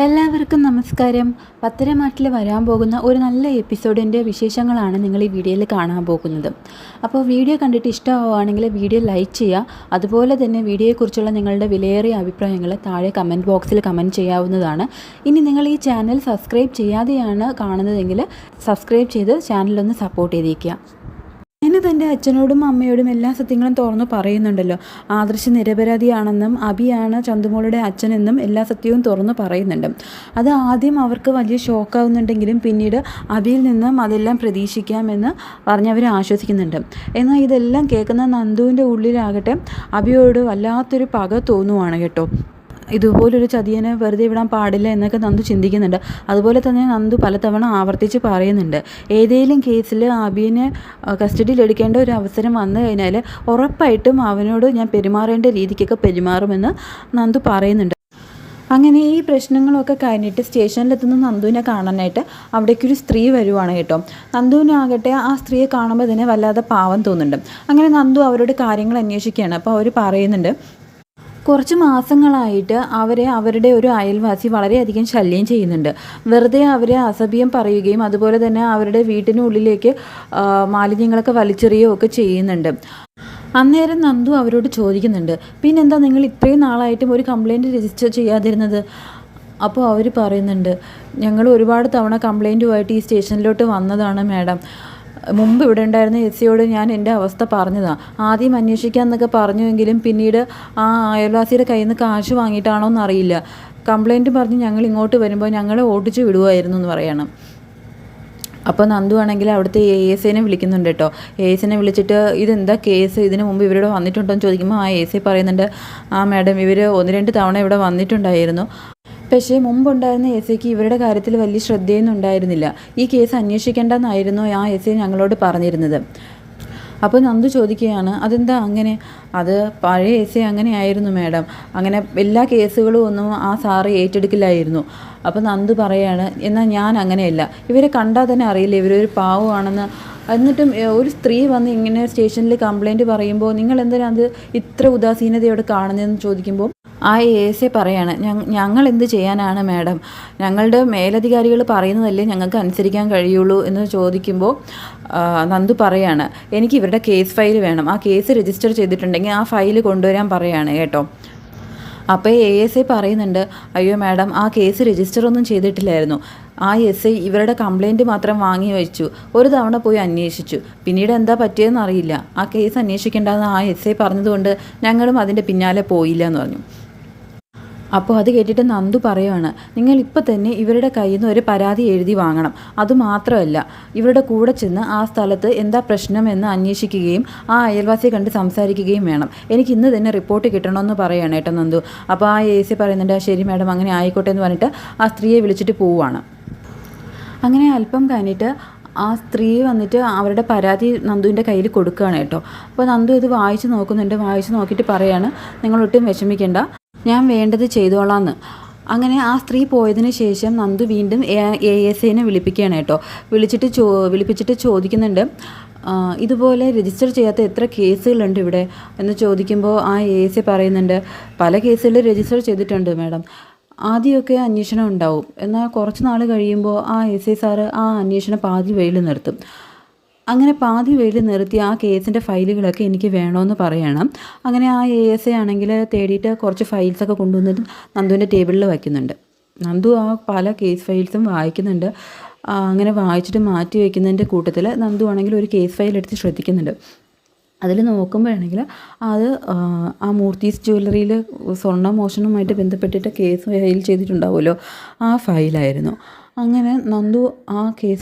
എല്ലാവർക്കും നമസ്കാരം. പത്തരമാറ്റിൽ വരാൻ പോകുന്ന ഒരു നല്ല എപ്പിസോഡിൻ്റെ വിശേഷങ്ങളാണ് നിങ്ങൾ ഈ വീഡിയോയിൽ കാണാൻ പോകുന്നത്. അപ്പോൾ വീഡിയോ കണ്ടിട്ട് ഇഷ്ടമാവുകയാണെങ്കിൽ വീഡിയോ ലൈക്ക് ചെയ്യുക. അതുപോലെ തന്നെ വീഡിയോയെക്കുറിച്ചുള്ള നിങ്ങളുടെ വിലയേറിയ അഭിപ്രായങ്ങൾ താഴെ കമൻറ്റ് ബോക്സിൽ കമൻറ്റ് ചെയ്യാവുന്നതാണ്. ഇനി നിങ്ങൾ ഈ ചാനൽ സബ്സ്ക്രൈബ് ചെയ്യാതെയാണ് കാണുന്നതെങ്കിൽ സബ്സ്ക്രൈബ് ചെയ്ത് ചാനലൊന്ന് സപ്പോർട്ട് ചെയ്തേക്കുക. അങ്ങനെ തൻ്റെ അച്ഛനോടും അമ്മയോടും എല്ലാ സത്യങ്ങളും തുറന്നു പറയുന്നുണ്ടല്ലോ. ആദർശ് നിരപരാധിയാണെന്നും അഭിയാണ് ചന്തുമോളുടെ അച്ഛനെന്നും എല്ലാ സത്യവും തുറന്നു പറയുന്നുണ്ട്. അത് ആദ്യം അവർക്ക് വലിയ ഷോക്കാവുന്നുണ്ടെങ്കിലും പിന്നീട് അഭിയിൽ നിന്നും അതെല്ലാം പ്രതീക്ഷിക്കാമെന്ന് പറഞ്ഞവർ ആശ്വസിക്കുന്നുണ്ട്. എന്നാൽ ഇതെല്ലാം കേൾക്കുന്ന നന്ദുവിൻ്റെ ഉള്ളിലാകട്ടെ അഭിയോട് വല്ലാത്തൊരു പക തോന്നുവാണ് കേട്ടോ. ഇതുപോലൊരു ചതിയനെ വെറുതെ വിടാൻ പാടില്ല എന്നൊക്കെ നന്ദു ചിന്തിക്കുന്നുണ്ട്. അതുപോലെ തന്നെ നന്ദു പലതവണ ആവർത്തിച്ച് പറയുന്നുണ്ട്, ഏതെങ്കിലും കേസിൽ അഭിയെ കസ്റ്റഡിയിൽ എടുക്കേണ്ട ഒരു അവസരം വന്നു കഴിഞ്ഞാൽ ഉറപ്പായിട്ടും അവനോട് ഞാൻ പെരുമാറേണ്ട രീതിക്കൊക്കെ പെരുമാറുമെന്ന് നന്ദു പറയുന്നുണ്ട്. അങ്ങനെ ഈ പ്രശ്നങ്ങളൊക്കെ കഴിഞ്ഞിട്ട് സ്റ്റേഷനിലെത്തുന്ന നന്ദുവിനെ കാണാനായിട്ട് അവിടേക്കൊരു സ്ത്രീ വരുവാണ് കേട്ടോ. നന്ദുവിനാകട്ടെ ആ സ്ത്രീയെ കാണുമ്പോൾ തന്നെ വല്ലാതെ പാവം തോന്നുന്നുണ്ട്. അങ്ങനെ നന്ദു അവരോട് കാര്യങ്ങൾ അന്വേഷിക്കുകയാണ്. അപ്പോൾ അവർ പറയുന്നുണ്ട്, കുറച്ച് മാസങ്ങളായിട്ട് അവരുടെ ഒരു അയൽവാസി വളരെയധികം ശല്യം ചെയ്യുന്നുണ്ട്. വെറുതെ അവരെ അസഭ്യം പറയുകയും അതുപോലെ തന്നെ അവരുടെ വീട്ടിനുള്ളിലേക്ക് മാലിന്യങ്ങളൊക്കെ വലിച്ചെറിയുകയും ഒക്കെ ചെയ്യുന്നുണ്ട്. അന്നേരം നന്ദു അവരോട് ചോദിക്കുന്നുണ്ട്, പിന്നെന്താ നിങ്ങൾ ഇത്രയും നാളായിട്ടും ഒരു കംപ്ലയിൻറ്റ് രജിസ്റ്റർ ചെയ്യാതിരുന്നത്? അപ്പോൾ അവർ പറയുന്നുണ്ട്, ഞങ്ങൾ ഒരുപാട് തവണ കംപ്ലയിൻറ്റുമായിട്ട് ഈ സ്റ്റേഷനിലോട്ട് വന്നതാണ് മാഡം. മുമ്പ് ഇവിടെ ഉണ്ടായിരുന്ന എസ്സിയോട് ഞാൻ എൻ്റെ അവസ്ഥ പറഞ്ഞതാണ്. ആദ്യം അന്വേഷിക്കാമെന്നൊക്കെ പറഞ്ഞുവെങ്കിലും പിന്നീട് ആ അയൽവാസിയുടെ കയ്യിൽ നിന്ന് കാശ് വാങ്ങിയിട്ടാണോ എന്നറിയില്ല, കംപ്ലയിൻറ്റ് പറഞ്ഞ് ഞങ്ങൾ ഇങ്ങോട്ട് വരുമ്പോൾ ഞങ്ങളെ ഓടിച്ച് വിടുമായിരുന്നു എന്ന് പറയണം. അപ്പോൾ നന്ദു ആണെങ്കിൽ അവിടുത്തെ ASIനെ വിളിക്കുന്നുണ്ട് കേട്ടോ. ASIനെ വിളിച്ചിട്ട് ഇതെന്താ കേസ്, ഇതിന് മുമ്പ് ഇവരോട് വന്നിട്ടുണ്ടോ എന്ന് ചോദിക്കുമ്പോൾ ആ ASI പറയുന്നുണ്ട്, ആ മാഡം ഇവർ 1-2 തവണ ഇവിടെ വന്നിട്ടുണ്ടായിരുന്നു. പക്ഷേ മുമ്പുണ്ടായിരുന്ന ASIക്ക് ഇവരുടെ കാര്യത്തിൽ വലിയ ശ്രദ്ധയൊന്നും ഉണ്ടായിരുന്നില്ല. ഈ കേസ് അന്വേഷിക്കേണ്ടെന്നായിരുന്നു ആ ASI ഞങ്ങളോട് പറഞ്ഞിരുന്നത്. അപ്പോൾ നന്ദു ചോദിക്കുകയാണ്, അതെന്താ അങ്ങനെ? അത് പഴയ ASI അങ്ങനെയായിരുന്നു മാഡം, അങ്ങനെ എല്ലാ കേസുകളും ഒന്നും ആ സാറ് ഏറ്റെടുക്കില്ലായിരുന്നു. അപ്പോൾ നന്ദു പറയാണ്, എന്നാൽ ഞാൻ അങ്ങനെയല്ല, ഇവരെ കണ്ടാൽ തന്നെ അറിയില്ല ഇവരൊരു പാവമാണെന്ന്. എന്നിട്ടും ഒരു സ്ത്രീ വന്ന് ഇങ്ങനെ സ്റ്റേഷനിൽ കംപ്ലയിൻറ്റ് പറയുമ്പോൾ നിങ്ങൾ എന്തിനാ അത് ഇത്ര ഉദാസീനതയോടെ കാണുന്നതെന്ന് ചോദിക്കുമ്പോൾ ആ ASI പറയാണ്, ഞങ്ങൾ എന്ത് ചെയ്യാനാണ് മാഡം, ഞങ്ങളുടെ മേലധികാരികൾ പറയുന്നതല്ലേ ഞങ്ങൾക്ക് അനുസരിക്കാൻ കഴിയുള്ളൂ എന്ന് ചോദിക്കുമ്പോൾ നന്ദു പറയാണ്, എനിക്ക് ഇവരുടെ കേസ് ഫയൽ വേണം, ആ കേസ് രജിസ്റ്റർ ചെയ്തിട്ടുണ്ടെങ്കിൽ ആ ഫയൽ കൊണ്ടുവരാൻ പറയാണ് കേട്ടോ. അപ്പോൾ ASI പറയുന്നുണ്ട്, അയ്യോ മാഡം ആ കേസ് രജിസ്റ്റർ ഒന്നും ചെയ്തിട്ടില്ലായിരുന്നു, ആ SI ഇവരുടെ കംപ്ലയിൻറ്റ് മാത്രം വാങ്ങി വെച്ചു, ഒരു തവണ പോയി അന്വേഷിച്ചു, പിന്നീട് എന്താ പറ്റിയതെന്ന് അറിയില്ല, ആ കേസ് അന്വേഷിക്കേണ്ടതെന്ന് ആ SI പറഞ്ഞതുകൊണ്ട് ഞങ്ങളും അതിൻ്റെ പിന്നാലെ പോയില്ല എന്ന് പറഞ്ഞു. അപ്പോൾ അത് കേട്ടിട്ട് നന്ദു പറയുവാണ്, നിങ്ങൾ ഇപ്പോൾ തന്നെ ഇവരുടെ കയ്യിൽ നിന്ന് ഒരു പരാതി എഴുതി വാങ്ങണം. അതുമാത്രമല്ല ഇവരുടെ കൂടെ ചെന്ന് ആ സ്ഥലത്ത് എന്താ പ്രശ്നമെന്ന് അന്വേഷിക്കുകയും ആ അയൽവാസിയെ കണ്ട് സംസാരിക്കുകയും വേണം. എനിക്ക് ഇന്ന് തന്നെ റിപ്പോർട്ട് കിട്ടണമെന്ന് പറയുകയാണ് കേട്ടോ നന്ദു. അപ്പോൾ ആ ASI പറയുന്നുണ്ട്, ശരി മാഡം അങ്ങനെ ആയിക്കോട്ടെ എന്ന് പറഞ്ഞിട്ട് ആ സ്ത്രീയെ വിളിച്ചിട്ട് പോവുകയാണ്. അങ്ങനെ അല്പം കഴിഞ്ഞിട്ട് ആ സ്ത്രീ വന്നിട്ട് അവരുടെ പരാതി നന്ദുവിൻ്റെ കയ്യിൽ കൊടുക്കുകയാണ് കേട്ടോ. അപ്പോൾ നന്ദു ഇത് വായിച്ച് നോക്കുന്നുണ്ട്. വായിച്ച് നോക്കിയിട്ട് പറയാണ്, നിങ്ങളൊട്ടും വിഷമിക്കേണ്ട, ഞാൻ വേണ്ടത് ചെയ്തോളാമെന്ന്. അങ്ങനെ ആ സ്ത്രീ പോയതിന് ശേഷം നന്ദു വീണ്ടും ASIനെ വിളിപ്പിക്കുകയാണ് കേട്ടോ. വിളിപ്പിച്ചിട്ട് ചോദിക്കുന്നുണ്ട്, ഇതുപോലെ രജിസ്റ്റർ ചെയ്യാത്ത എത്ര കേസുകളുണ്ട് ഇവിടെ എന്ന് ചോദിക്കുമ്പോൾ ആ ASI പറയുന്നുണ്ട്, പല കേസുകൾ രജിസ്റ്റർ ചെയ്തിട്ടുണ്ട് മാഡം. ആദ്യമൊക്കെ അന്വേഷണം ഉണ്ടാവും, എന്നാൽ കുറച്ച് നാൾ കഴിയുമ്പോൾ ആ SI സാറ് ആ അന്വേഷണം പാതി വഴിയിൽ നിർത്തും. അങ്ങനെ പാതി വഴിയിൽ നിർത്തി ആ കേസിൻ്റെ ഫയലുകളൊക്കെ എനിക്ക് വേണമെന്ന് പറയണം. അങ്ങനെ ആ ASI ആണെങ്കിൽ തേടിയിട്ട് കുറച്ച് ഫയൽസൊക്കെ കൊണ്ടുവന്നിട്ട് നന്ദുവിൻ്റെ ടേബിളിൽ വയ്ക്കുന്നുണ്ട്. നന്ദു ആ പല കേസ് ഫയൽസും വായിക്കുന്നുണ്ട്. അങ്ങനെ വായിച്ചിട്ട് മാറ്റി വയ്ക്കുന്നതിൻ്റെ കൂട്ടത്തിൽ നന്ദു ആണെങ്കിൽ ഒരു കേസ് ഫയൽ എടുത്ത് ശ്രദ്ധിക്കുന്നുണ്ട്. അതിൽ നോക്കുമ്പോഴാണെങ്കിൽ അത് ആ മൂർത്തീസ് ജ്വല്ലറിയിൽ സ്വർണ്ണ മോഷണവുമായിട്ട് ബന്ധപ്പെട്ടിട്ട് കേസ് ഫയൽ ചെയ്തിട്ടുണ്ടാവുമല്ലോ, ആ ഫയലായിരുന്നു. അങ്ങനെ നന്ദു ആ കേസ്